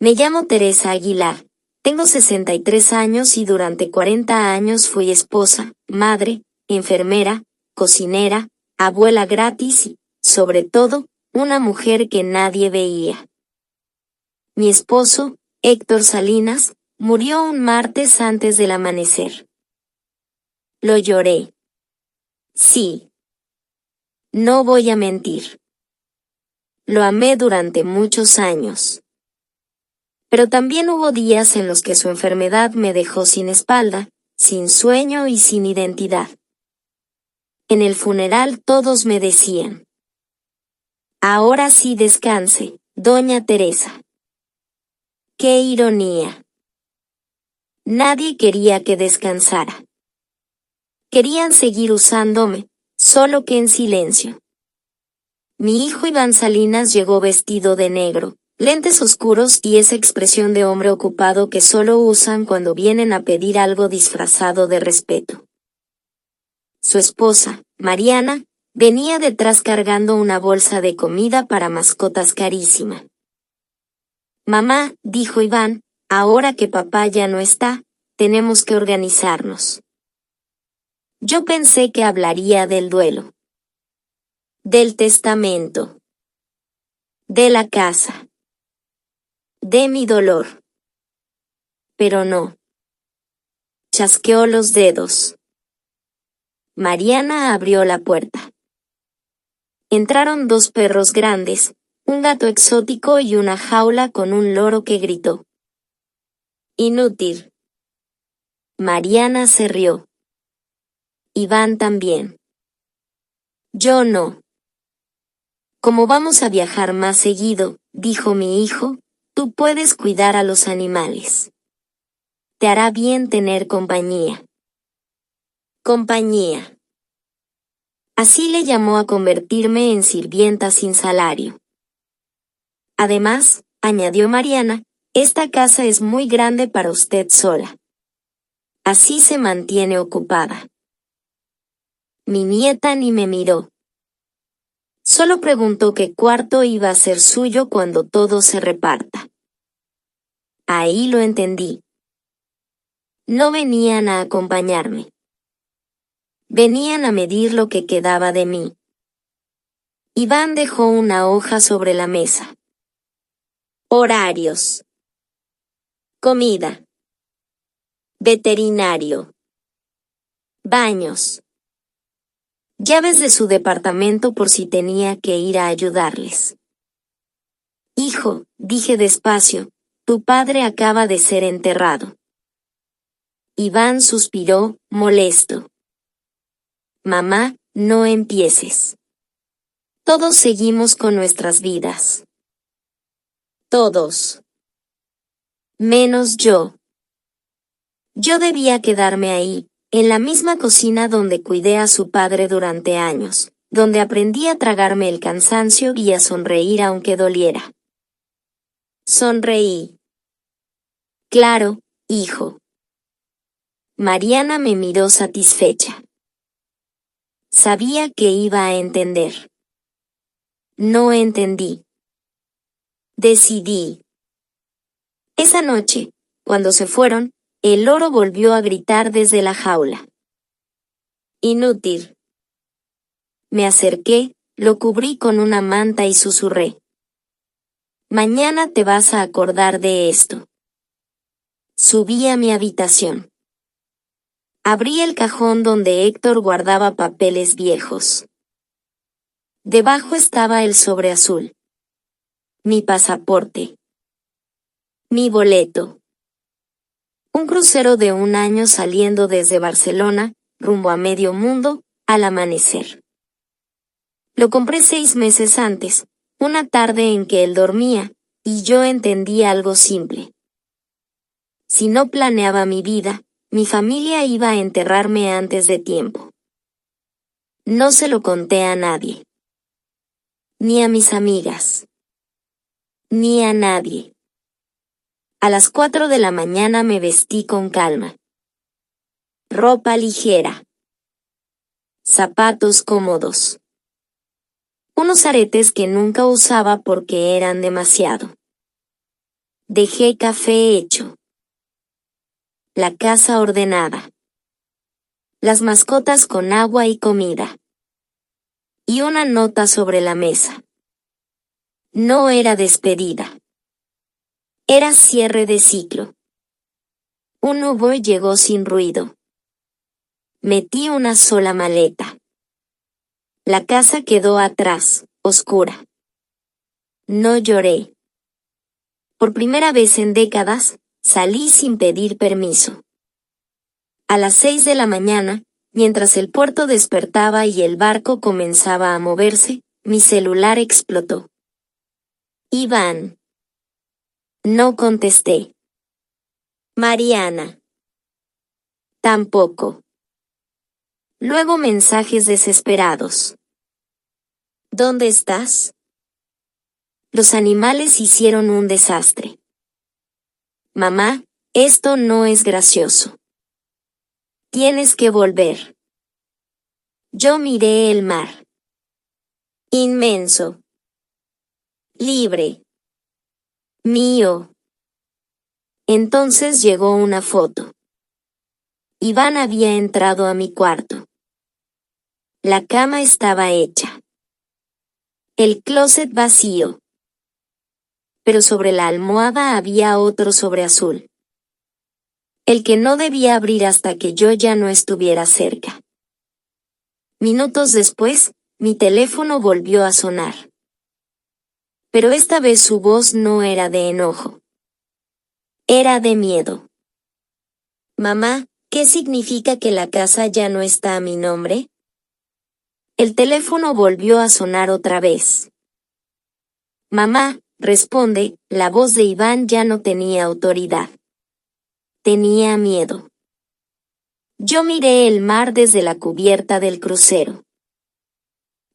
Me llamo Teresa Aguilar. Tengo 63 años y durante 40 años fui esposa, madre, enfermera, cocinera, abuela gratis y, sobre todo, una mujer que nadie veía. Mi esposo, Héctor Salinas, murió un martes antes del amanecer. Lo lloré. Sí. No voy a mentir. Lo amé durante muchos años. Pero también hubo días en los que su enfermedad me dejó sin espalda, sin sueño y sin identidad. En el funeral todos me decían: ahora sí descanse, doña Teresa. ¡Qué ironía! Nadie quería que descansara. Querían seguir usándome, solo que en silencio. Mi hijo Iván Salinas llegó vestido de negro, lentes oscuros y esa expresión de hombre ocupado que solo usan cuando vienen a pedir algo disfrazado de respeto. Su esposa, Mariana, venía detrás cargando una bolsa de comida para mascotas carísima. Mamá, dijo Iván, ahora que papá ya no está, tenemos que organizarnos. Yo pensé que hablaría del duelo, del testamento, de la casa, de mi dolor. Pero no. Chasqueó los dedos. Mariana abrió la puerta. Entraron dos perros grandes, un gato exótico y una jaula con un loro que gritó: inútil. Mariana se rió. Iván también. Yo no. Como vamos a viajar más seguido, dijo mi hijo, tú puedes cuidar a los animales. Te hará bien tener compañía. Compañía. Así le llamó a convertirme en sirvienta sin salario. Además, añadió Mariana, esta casa es muy grande para usted sola. Así se mantiene ocupada. Mi nieta ni me miró. Solo preguntó qué cuarto iba a ser suyo cuando todo se reparta. Ahí lo entendí. No venían a acompañarme. Venían a medir lo que quedaba de mí. Iván dejó una hoja sobre la mesa. Horarios. Comida. Veterinario. Baños. Llaves de su departamento por si tenía que ir a ayudarles. Hijo, dije despacio, tu padre acaba de ser enterrado. Iván suspiró, molesto. Mamá, no empieces. Todos seguimos con nuestras vidas. Todos. Menos yo. Yo debía quedarme ahí, en la misma cocina donde cuidé a su padre durante años, donde aprendí a tragarme el cansancio y a sonreír aunque doliera. Sonreí. Claro, hijo. Mariana me miró satisfecha. Sabía que iba a entender. No entendí. Decidí. Esa noche, cuando se fueron, el loro volvió a gritar desde la jaula. Inútil. Me acerqué, lo cubrí con una manta y susurré. Mañana te vas a acordar de esto. Subí a mi habitación. Abrí el cajón donde Héctor guardaba papeles viejos. Debajo estaba el sobre azul. Mi pasaporte. Mi boleto. Un crucero de un año saliendo desde Barcelona, rumbo a medio mundo, al amanecer. Lo compré 6 meses antes, una tarde en que él dormía, y yo entendí algo simple. Si no planeaba mi vida, mi familia iba a enterrarme antes de tiempo. No se lo conté a nadie. Ni a mis amigas. Ni a nadie. A las 4 de la mañana me vestí con calma. Ropa ligera. Zapatos cómodos. Unos aretes que nunca usaba porque eran demasiado. Dejé café hecho. La casa ordenada. Las mascotas con agua y comida. Y una nota sobre la mesa. No era despedida. Era cierre de ciclo. Un Uber llegó sin ruido. Metí una sola maleta. La casa quedó atrás, oscura. No lloré. Por primera vez en décadas, salí sin pedir permiso. A las 6 de la mañana, mientras el puerto despertaba y el barco comenzaba a moverse, mi celular explotó. Iván. No contesté. Mariana. Tampoco. Luego mensajes desesperados. ¿Dónde estás? Los animales hicieron un desastre. Mamá, esto no es gracioso. Tienes que volver. Yo miré el mar. Inmenso. Libre. Mío. Entonces llegó una foto. Iván había entrado a mi cuarto. La cama estaba hecha. El closet vacío. Pero sobre la almohada había otro sobre azul. El que no debía abrir hasta que yo ya no estuviera cerca. Minutos después, mi teléfono volvió a sonar. Pero esta vez su voz no era de enojo. Era de miedo. Mamá, ¿qué significa que la casa ya no está a mi nombre? El teléfono volvió a sonar otra vez. Mamá, responde, la voz de Iván ya no tenía autoridad. Tenía miedo. Yo miré el mar desde la cubierta del crucero.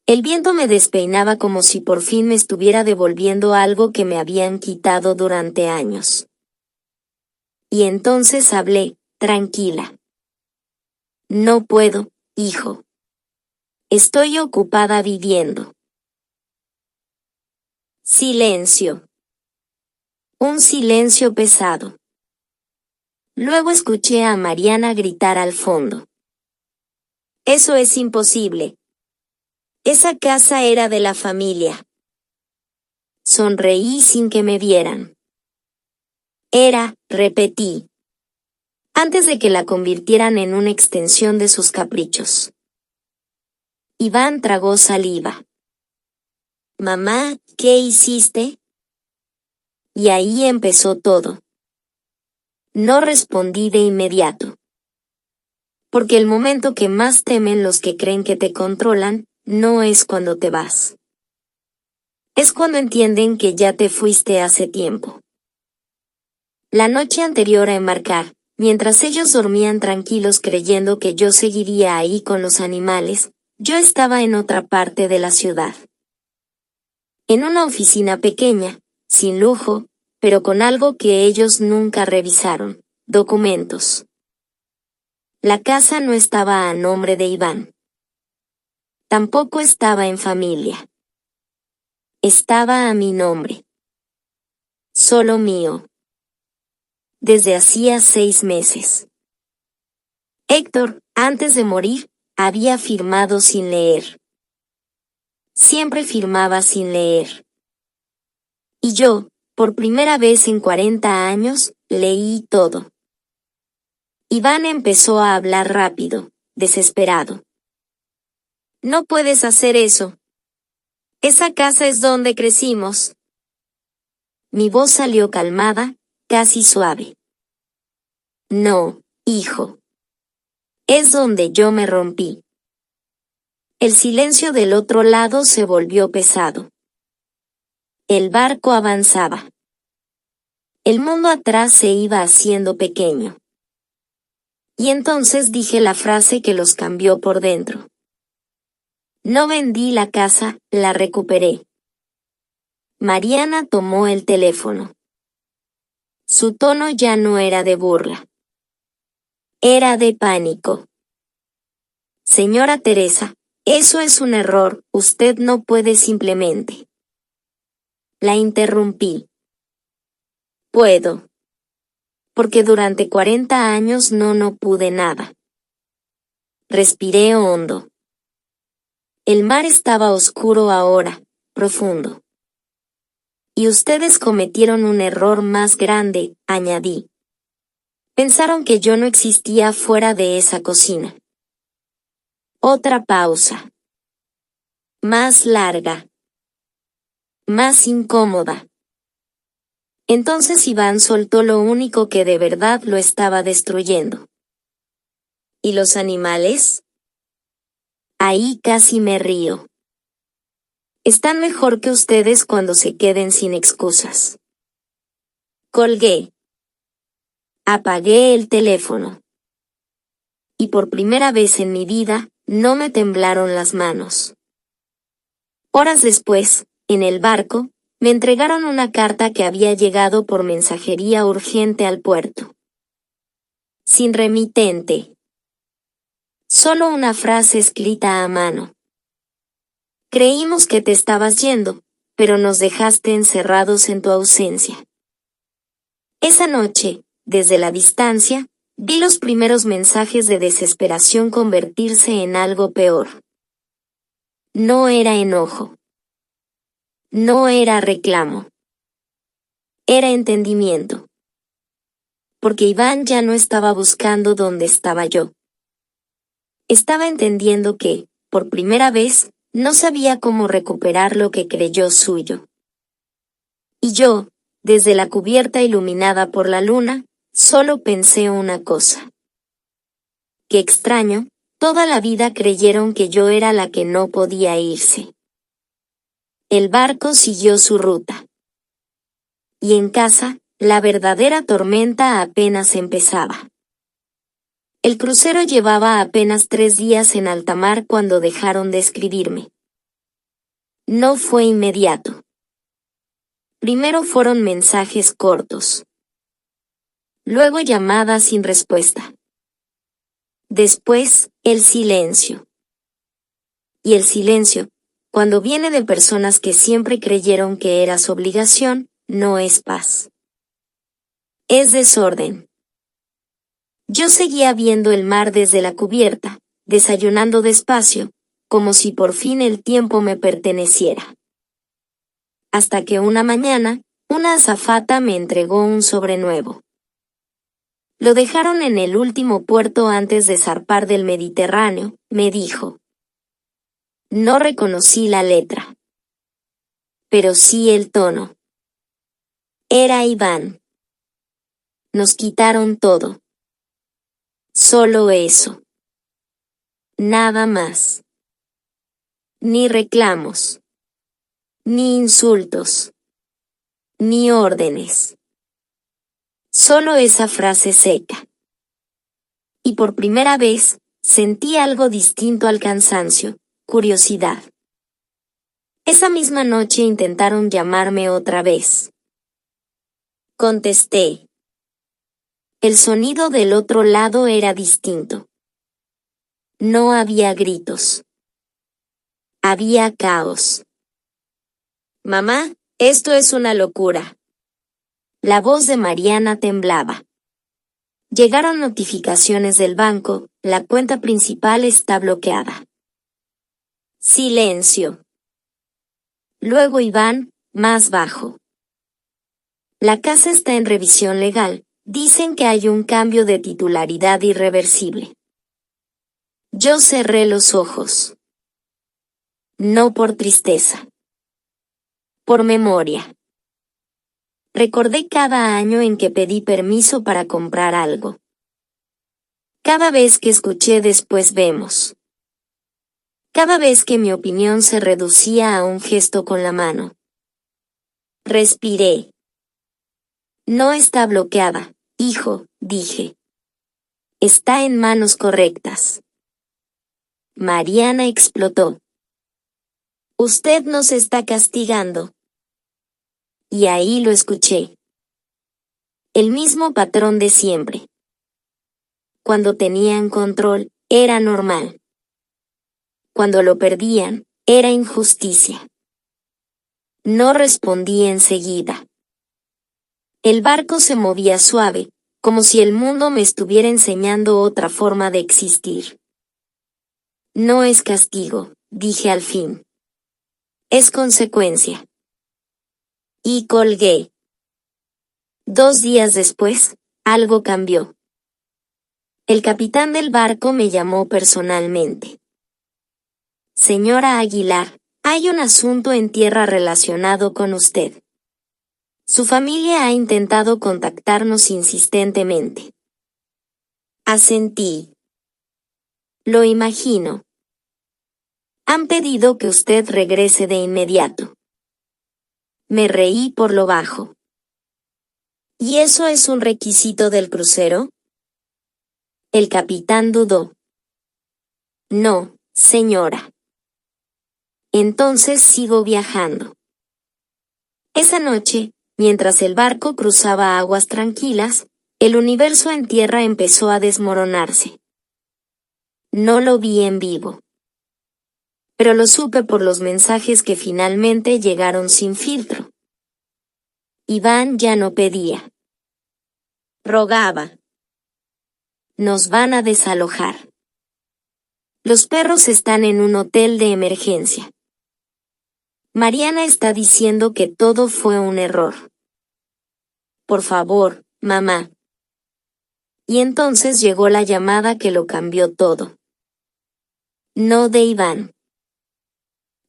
El viento me despeinaba como si por fin me estuviera devolviendo algo que me habían quitado durante años. Y entonces hablé, tranquila. No puedo, hijo. Estoy ocupada viviendo. Silencio. Un silencio pesado. Luego escuché a Mariana gritar al fondo. Eso es imposible. Esa casa era de la familia. Sonreí sin que me vieran. Repetí. Antes de que la convirtieran en una extensión de sus caprichos. Iván tragó saliva. Mamá, ¿qué hiciste? Y ahí empezó todo. No respondí de inmediato. Porque el momento que más temen los que creen que te controlan, no es cuando te vas. Es cuando entienden que ya te fuiste hace tiempo. La noche anterior a embarcar, mientras ellos dormían tranquilos creyendo que yo seguiría ahí con los animales, yo estaba en otra parte de la ciudad. En una oficina pequeña, sin lujo, pero con algo que ellos nunca revisaron, documentos. La casa no estaba a nombre de Iván. Tampoco estaba en familia. Estaba a mi nombre. Solo mío. Desde hacía 6 meses. Héctor, antes de morir, había firmado sin leer. Siempre firmaba sin leer. Y yo, por primera vez en 40 años, leí todo. Iván empezó a hablar rápido, desesperado. No puedes hacer eso. Esa casa es donde crecimos. Mi voz salió calmada, casi suave. No, hijo. Es donde yo me rompí. El silencio del otro lado se volvió pesado. El barco avanzaba. El mundo atrás se iba haciendo pequeño. Y entonces dije la frase que los cambió por dentro. No vendí la casa, la recuperé. Mariana tomó el teléfono. Su tono ya no era de burla. Era de pánico. Señora Teresa, eso es un error, usted no puede simplemente. La interrumpí. Puedo. Porque durante 40 años no pude nada. Respiré hondo. El mar estaba oscuro ahora, profundo. Y ustedes cometieron un error más grande, añadí. Pensaron que yo no existía fuera de esa cocina. Otra pausa. Más larga. Más incómoda. Entonces Iván soltó lo único que de verdad lo estaba destruyendo. ¿Y los animales? Ahí casi me río. Están mejor que ustedes cuando se queden sin excusas. Colgué. Apagué el teléfono. Y por primera vez en mi vida, no me temblaron las manos. Horas después, en el barco, me entregaron una carta que había llegado por mensajería urgente al puerto. Sin remitente. Solo una frase escrita a mano. Creímos que te estabas yendo, pero nos dejaste encerrados en tu ausencia. Esa noche, desde la distancia, vi los primeros mensajes de desesperación convertirse en algo peor. No era enojo. No era reclamo. Era entendimiento. Porque Iván ya no estaba buscando donde estaba yo. Estaba entendiendo que, por primera vez, no sabía cómo recuperar lo que creyó suyo. Y yo, desde la cubierta iluminada por la luna, solo pensé una cosa. Qué extraño, toda la vida creyeron que yo era la que no podía irse. El barco siguió su ruta. Y en casa, la verdadera tormenta apenas empezaba. El crucero llevaba apenas 3 días en alta mar cuando dejaron de escribirme. No fue inmediato. Primero fueron mensajes cortos. Luego llamadas sin respuesta. Después, el silencio. Y el silencio, cuando viene de personas que siempre creyeron que era su obligación, no es paz. Es desorden. Yo seguía viendo el mar desde la cubierta, desayunando despacio, como si por fin el tiempo me perteneciera. Hasta que una mañana, una azafata me entregó un sobre nuevo. Lo dejaron en el último puerto antes de zarpar del Mediterráneo, me dijo. No reconocí la letra. Pero sí el tono. Era Iván. Nos quitaron todo. Solo eso. Nada más. Ni reclamos. Ni insultos. Ni órdenes. Solo esa frase seca. Y por primera vez, sentí algo distinto al cansancio, curiosidad. Esa misma noche intentaron llamarme otra vez. Contesté. El sonido del otro lado era distinto. No había gritos. Había caos. Mamá, esto es una locura. La voz de Mariana temblaba. Llegaron notificaciones del banco, la cuenta principal está bloqueada. Silencio. Luego Iván, más bajo. La casa está en revisión legal, dicen que hay un cambio de titularidad irreversible. Yo cerré los ojos. No por tristeza. Por memoria. Recordé cada año en que pedí permiso para comprar algo. Cada vez que escuché después vemos. Cada vez que mi opinión se reducía a un gesto con la mano. Respiré. No está bloqueada, hijo, dije. Está en manos correctas. Mariana explotó. Usted nos está castigando. Y ahí lo escuché. El mismo patrón de siempre. Cuando tenían control, era normal. Cuando lo perdían, era injusticia. No respondí enseguida. El barco se movía suave, como si el mundo me estuviera enseñando otra forma de existir. No es castigo, dije al fin. Es consecuencia. Y colgué. 2 días después, algo cambió. El capitán del barco me llamó personalmente. Señora Aguilar, hay un asunto en tierra relacionado con usted. Su familia ha intentado contactarnos insistentemente. Asentí. Lo imagino. Han pedido que usted regrese de inmediato. Me reí por lo bajo. ¿Y eso es un requisito del crucero? El capitán dudó. No, señora. Entonces sigo viajando. Esa noche, mientras el barco cruzaba aguas tranquilas, el universo en tierra empezó a desmoronarse. No lo vi en vivo. Pero lo supe por los mensajes que finalmente llegaron sin filtro. Iván ya no pedía. Rogaba. Nos van a desalojar. Los perros están en un hotel de emergencia. Mariana está diciendo que todo fue un error. Por favor, mamá. Y entonces llegó la llamada que lo cambió todo. No de Iván,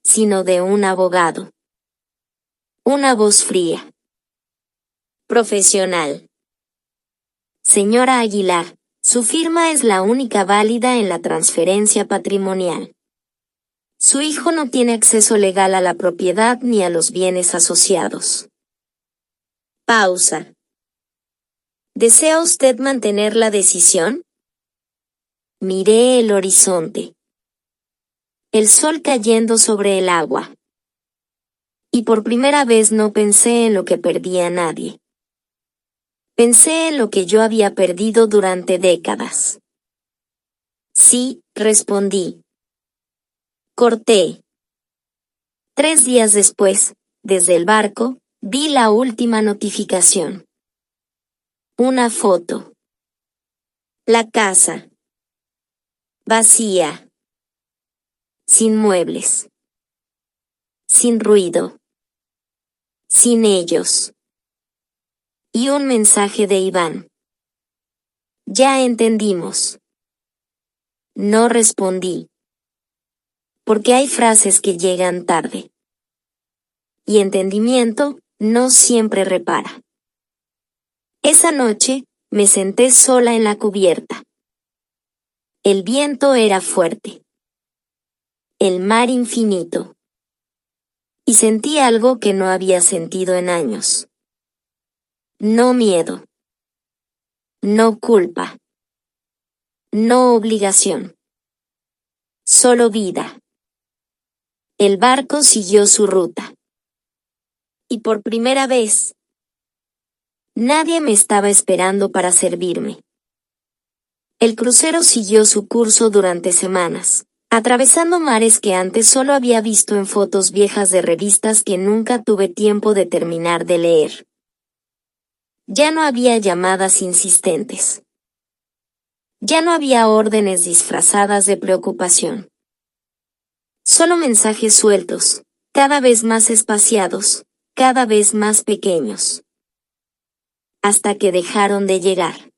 sino de un abogado. Una voz fría. Profesional. Señora Aguilar, su firma es la única válida en la transferencia patrimonial. Su hijo no tiene acceso legal a la propiedad ni a los bienes asociados. Pausa. ¿Desea usted mantener la decisión? Miré el horizonte. El sol cayendo sobre el agua. Y por primera vez no pensé en lo que perdía a nadie. Pensé en lo que yo había perdido durante décadas. Sí, respondí. Corté. 3 días después, desde el barco, vi la última notificación. Una foto. La casa. Vacía. Sin muebles. Sin ruido. Sin ellos. Y un mensaje de Iván. Ya entendimos. No respondí. Porque hay frases que llegan tarde. Y entendimiento no siempre repara. Esa noche, me senté sola en la cubierta. El viento era fuerte. El mar infinito. Y sentí algo que no había sentido en años. No miedo. No culpa. No obligación. Solo vida. El barco siguió su ruta. Y por primera vez, nadie me estaba esperando para servirme. El crucero siguió su curso durante semanas, atravesando mares que antes solo había visto en fotos viejas de revistas que nunca tuve tiempo de terminar de leer. Ya no había llamadas insistentes. Ya no había órdenes disfrazadas de preocupación. Solo mensajes sueltos, cada vez más espaciados, cada vez más pequeños. Hasta que dejaron de llegar.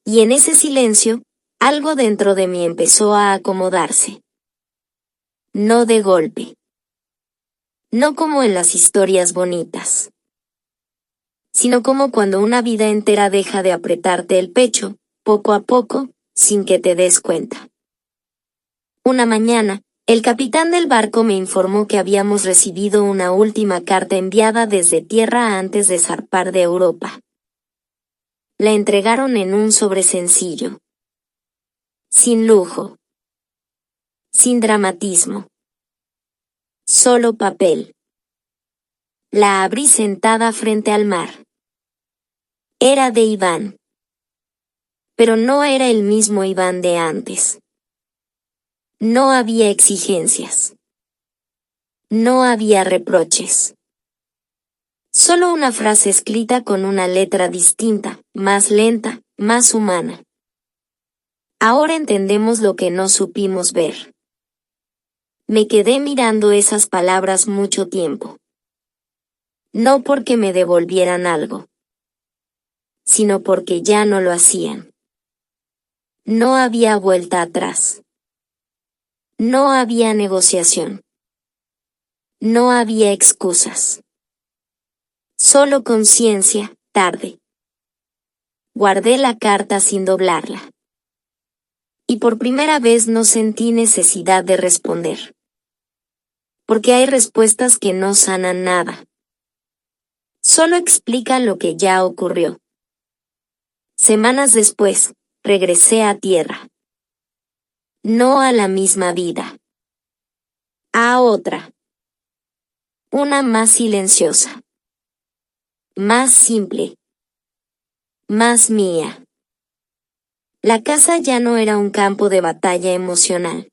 Y en ese silencio, algo dentro de mí empezó a acomodarse. No de golpe. No como en las historias bonitas. Sino como cuando una vida entera deja de apretarte el pecho, poco a poco, sin que te des cuenta. Una mañana, el capitán del barco me informó que habíamos recibido una última carta enviada desde tierra antes de zarpar de Europa. La entregaron en un sobre sencillo. Sin lujo. Sin dramatismo. Solo papel. La abrí sentada frente al mar. Era de Iván. Pero no era el mismo Iván de antes. No había exigencias. No había reproches. Solo una frase escrita con una letra distinta, más lenta, más humana. Ahora entendemos lo que no supimos ver. Me quedé mirando esas palabras mucho tiempo. No porque me devolvieran algo, sino porque ya no lo hacían. No había vuelta atrás. No había negociación. No había excusas. Solo conciencia, tarde. Guardé la carta sin doblarla. Y por primera vez no sentí necesidad de responder. Porque hay respuestas que no sanan nada. Solo explican lo que ya ocurrió. Semanas después, regresé a tierra. No a la misma vida. A otra. Una más silenciosa. Más simple. Más mía. La casa ya no era un campo de batalla emocional.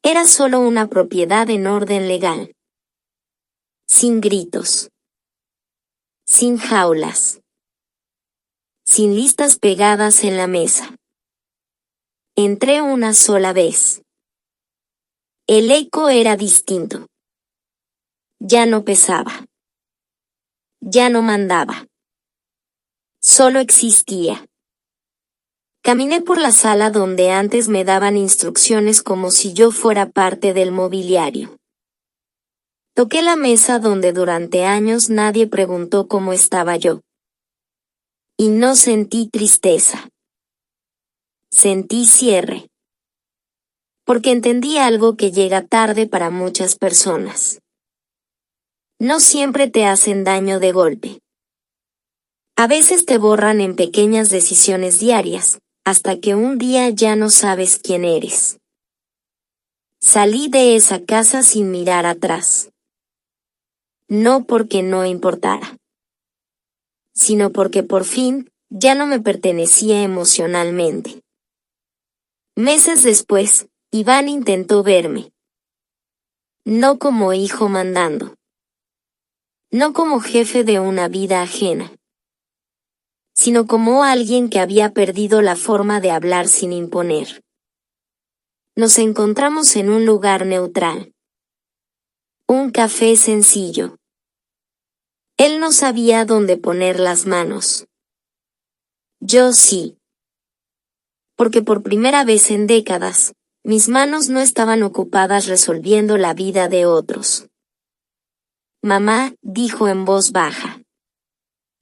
Era solo una propiedad en orden legal. Sin gritos. Sin jaulas. Sin listas pegadas en la mesa. Entré una sola vez. El eco era distinto. Ya no pesaba. Ya no mandaba. Solo existía. Caminé por la sala donde antes me daban instrucciones como si yo fuera parte del mobiliario. Toqué la mesa donde durante años nadie preguntó cómo estaba yo. Y no sentí tristeza. Sentí cierre. Porque entendí algo que llega tarde para muchas personas. No siempre te hacen daño de golpe. A veces te borran en pequeñas decisiones diarias, hasta que un día ya no sabes quién eres. Salí de esa casa sin mirar atrás. No porque no importara, sino porque por fin ya no me pertenecía emocionalmente. Meses después, Iván intentó verme. No como hijo mandando. No como jefe de una vida ajena, sino como alguien que había perdido la forma de hablar sin imponer. Nos encontramos en un lugar neutral. Un café sencillo. Él no sabía dónde poner las manos. Yo sí. Porque por primera vez en décadas, mis manos no estaban ocupadas resolviendo la vida de otros. Mamá, dijo en voz baja.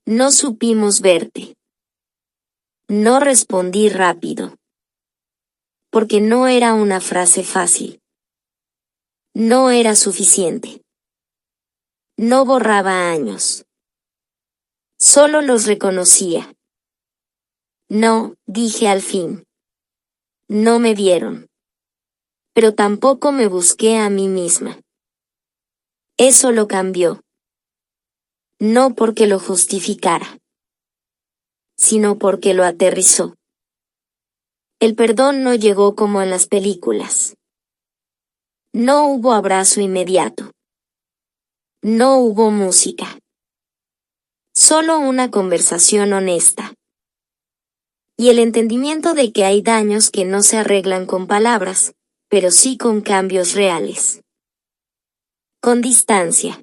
No supimos verte. No respondí rápido. Porque no era una frase fácil. No era suficiente. No borraba años. Solo los reconocía. No, dije al fin. No me vieron. Pero tampoco me busqué a mí misma. Eso lo cambió. No porque lo justificara, sino porque lo aterrizó. El perdón no llegó como en las películas. No hubo abrazo inmediato. No hubo música. Solo una conversación honesta. Y el entendimiento de que hay daños que no se arreglan con palabras, pero sí con cambios reales. Con distancia.